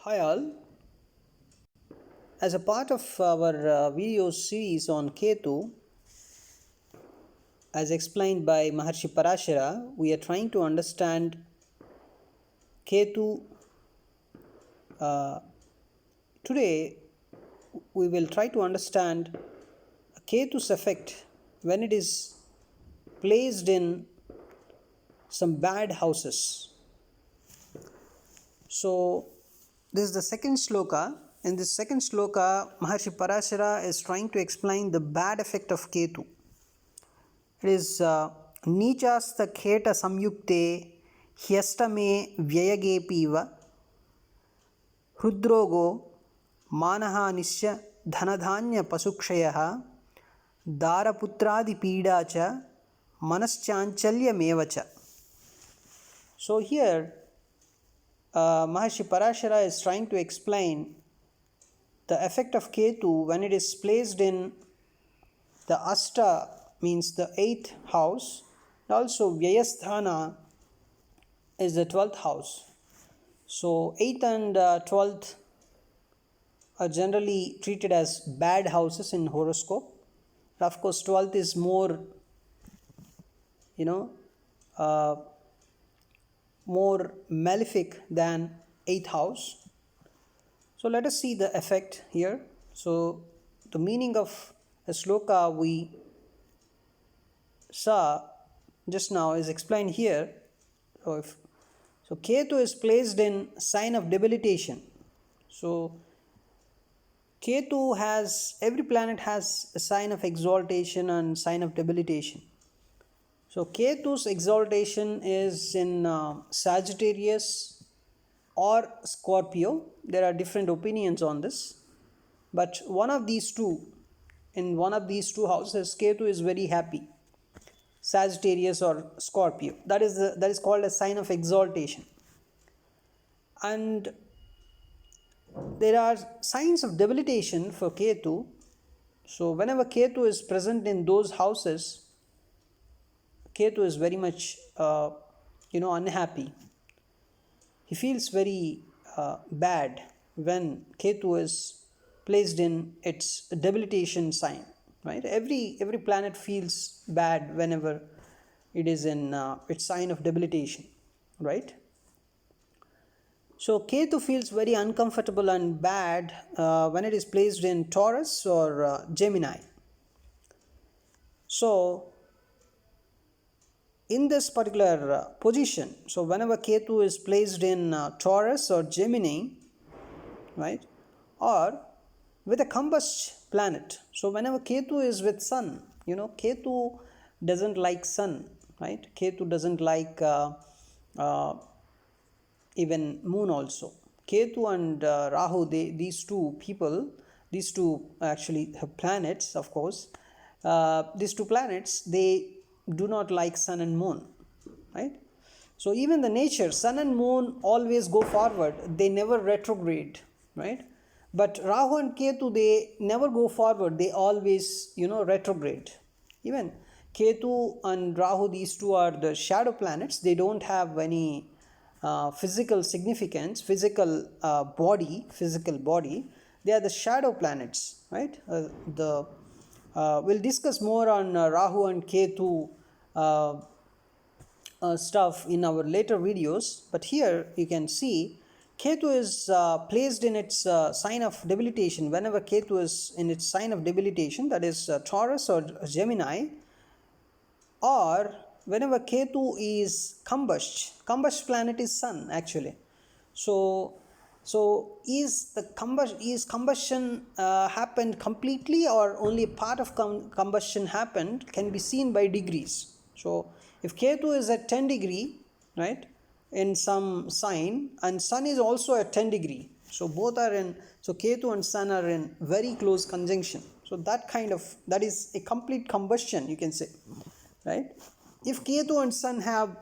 Hi all. As a part of our video series on Ketu, as explained by Maharshi Parashara, we are trying to understand Ketu. Today, we will try to understand Ketu's effect when it is placed in some bad houses. So, this is the second sloka. In this second sloka, Maharshi Parashara is trying to explain the bad effect of Ketu. It is Nichasta Kheta Samyukte Hyastame Vyayagepiva Hrudrogo Manaha Nisya Dhanadhanya Pasukshayaha Daraputradi Pidacha Manaschanchalyam Mevacha. So here Maharshi Parashara is trying to explain the effect of Ketu when it is placed in the Asta, means the 8th house. Also Vyayasthana is the 12th house. So 8th and 12th are generally treated as bad houses in horoscope. Of course 12th is more more malefic than 8th house. So let us see the effect here. So the meaning of a sloka we saw just now is explained here. So Ketu is placed in sign of debilitation. So Ketu every planet has a sign of exaltation and sign of debilitation. So Ketu's exaltation is in Sagittarius or Scorpio. There are different opinions on this, but in one of these two houses, Ketu is very happy. Sagittarius or Scorpio. That is called a sign of exaltation. And there are signs of debilitation for Ketu. So whenever Ketu is present in those houses, Ketu is very much unhappy. He feels very bad when Ketu is placed in its debilitation sign. Right? Every planet feels bad whenever it is in its sign of debilitation, right? So Ketu feels very uncomfortable and bad when it is placed in Taurus or Gemini. So in this particular position, so whenever Ketu is placed in Taurus or Gemini, right, or with a combust planet. So whenever Ketu is with Sun, Ketu doesn't like Sun, right? Ketu doesn't like even Moon also. Ketu and Rahu, these two actually planets, of course, these two planets, they do not like Sun and Moon, right? So even the nature, Sun and Moon always go forward, they never retrograde, right? But Rahu and Ketu, they never go forward, they always retrograde. Even Ketu and Rahu, these two are the shadow planets. They don't have any physical significance, physical body. They are the shadow planets, right? We'll discuss more on Rahu and Ketu stuff in our later videos, but here you can see Ketu is placed in its sign of debilitation. Whenever Ketu is in its sign of debilitation, that is Taurus or Gemini, or whenever Ketu is combust planet is Sun actually. So is combustion happened completely, or only a part of combustion happened, can be seen by degrees. So if Ketu is at 10 degree, right, in some sign, and Sun is also at 10 degree, so both are in, so Ketu and Sun are in very close conjunction. So that is a complete combustion, you can say, right? If Ketu and Sun have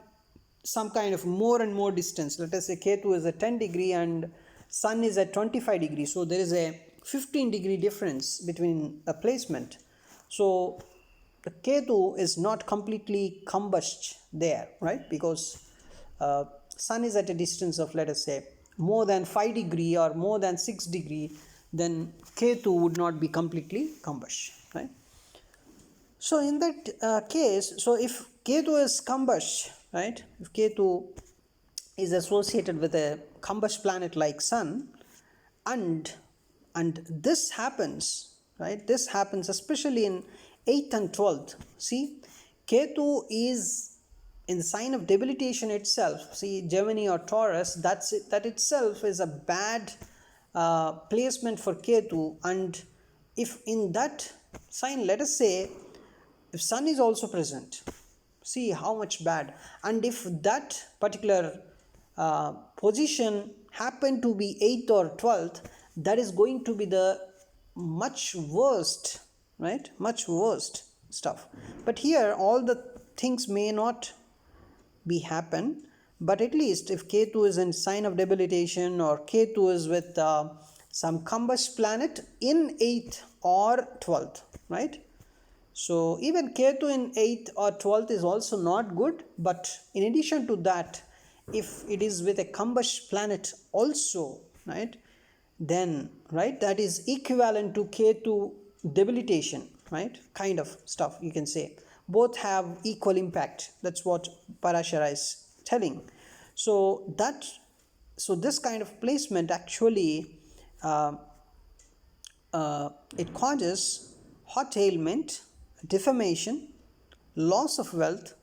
some kind of more and more distance, let us say Ketu is at 10 degree and Sun is at 25 degree, so there is a 15 degree difference between a placement. So the Ketu is not completely combust there, right? Because Sun is at a distance of, let us say, more than 5 degree or more than 6 degree, then Ketu would not be completely combust, right? So in that case, so if Ketu is combust, right, if Ketu is associated with a combust planet like Sun, and this happens, right, this happens especially in 8th and 12th. See, Ketu is in the sign of debilitation itself. See, Gemini or Taurus, that itself is a bad placement for Ketu. And if in that sign, let us say, if Sun is also present, see how much bad. And if that particular position happen to be 8th or 12th, that is going to be the much worst, right, much worst stuff. But here all the things may not be happen, but at least if Ketu is in sign of debilitation, or Ketu is with some combust planet in 8th or 12th, right? So even Ketu in 8th or 12th is also not good. But in addition to that, if it is with a combust planet also, right, then, right, that is equivalent to Ketu debilitation, right, kind of stuff you can say. Both have equal impact. That's what Parashara is telling. So this kind of placement actually it causes hot ailment, defamation, loss of wealth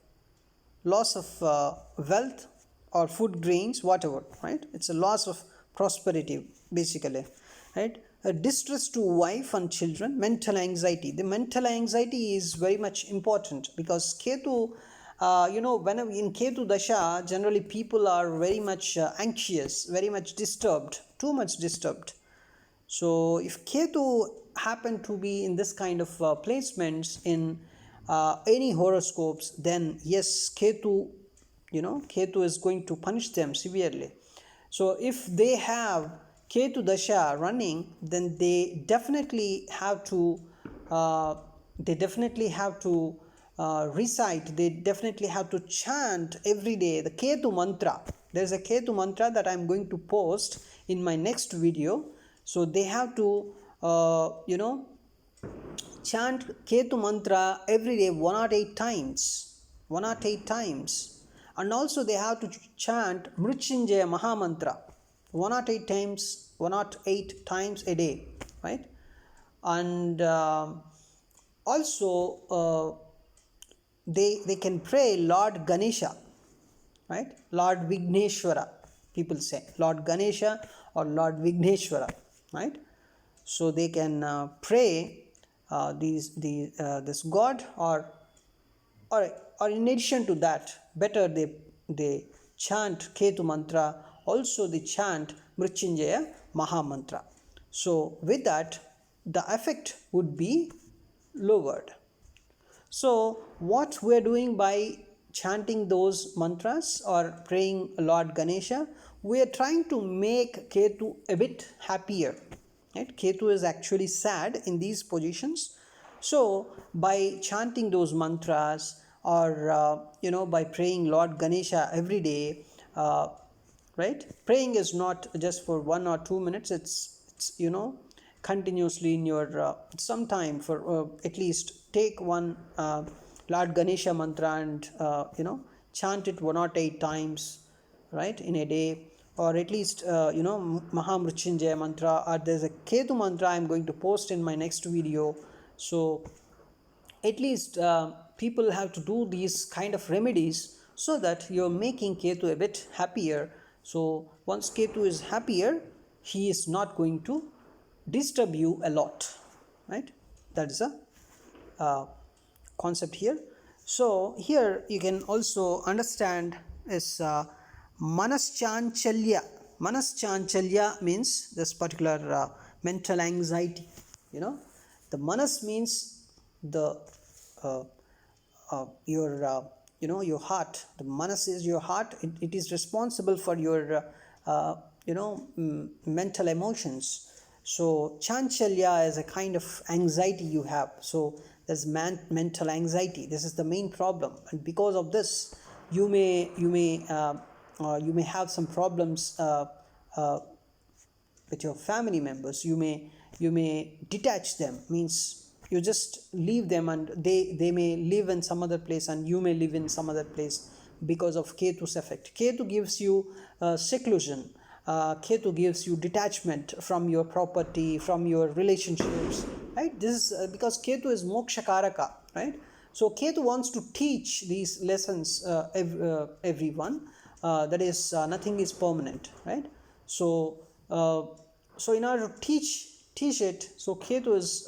or food grains, whatever, right? It's a loss of prosperity basically, right? A distress to wife and children, mental anxiety. The mental anxiety is very much important, because Ketu, whenever in Ketu Dasha, generally people are very much anxious, very much disturbed, too much disturbed. So if Ketu happen to be in this kind of placements in any horoscopes, then yes, Ketu is going to punish them severely. So if they have Ketu Dasha running, then they definitely have to recite, they definitely have to chant every day the Ketu mantra. There is a Ketu mantra that I am going to post in my next video. So they have to chant Ketu mantra every day 108 times. 108 times. And also they have to chant Mrityunjaya Mahamantra 108 times, 108 times a day, right? And also they can pray Lord Ganesha, right? Lord Vigneshwara, people say Lord Ganesha or Lord Vigneshwara, right? So they can pray this god, or in addition to that, better they chant Ketu mantra, also they chant Mrityunjaya Mahamantra. So with that, the effect would be lowered. So what we are doing by chanting those mantras or praying Lord Ganesha, we are trying to make Ketu a bit happier, right? Ketu is actually sad in these positions. So by chanting those mantras, or by praying Lord Ganesha every day, right? Praying is not just for 1 or 2 minutes. It's continuously in your some time for at least take one Lord Ganesha mantra and chant it 108 times, right, in a day. Or at least Mahamrityunjaya mantra, or there's a Ketu mantra I'm going to post in my next video. So at least people have to do these kind of remedies, so that you're making Ketu a bit happier. So once Ketu is happier, he is not going to disturb you a lot, right? That is a concept here. So here you can also understand is Manaschanchaliya. Manaschanchaliya means this particular mental anxiety. The manas means the your heart. The manas is your heart. It is responsible for your mental emotions. So chanchalya is a kind of anxiety you have. So there's mental anxiety. This is the main problem, and because of this, you may have some problems with your family members. You may detach them, means you just leave them, and they may live in some other place and you may live in some other place because of Ketu's effect. Ketu gives you seclusion. Ketu gives you detachment from your property, from your relationships, right? This is because Ketu is moksha karaka, right? So Ketu wants to teach these lessons everyone, that is nothing is permanent, right? So so in order to teach it, so Ketu is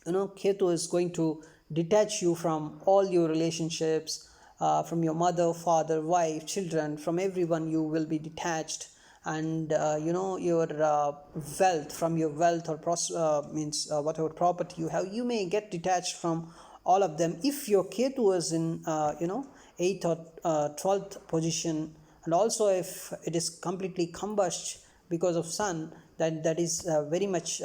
Ketu is going to detach you from all your relationships, from your mother, father, wife, children, from everyone you will be detached. And your wealth, from your wealth or means whatever property you have, you may get detached from all of them if your Ketu is in 8th or 12th position. And also if it is completely combust because of sun, that is very much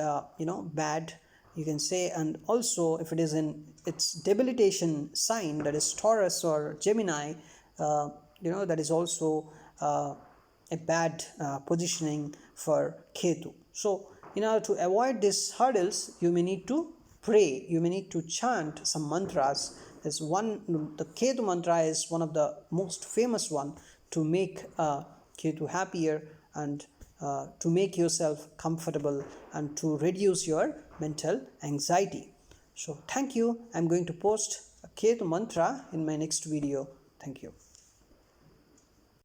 bad, you can say. And also if it is in its debilitation sign, that is Taurus or Gemini, that is also a bad positioning for Ketu. So in order to avoid these hurdles, you may need to pray, you may need to chant some mantras. There's one, the Ketu mantra is one of the most famous one to make Ketu happier, and to make yourself comfortable, and to reduce your mental anxiety. So thank you. I'm going to post a Ketu mantra in my next video. Thank you.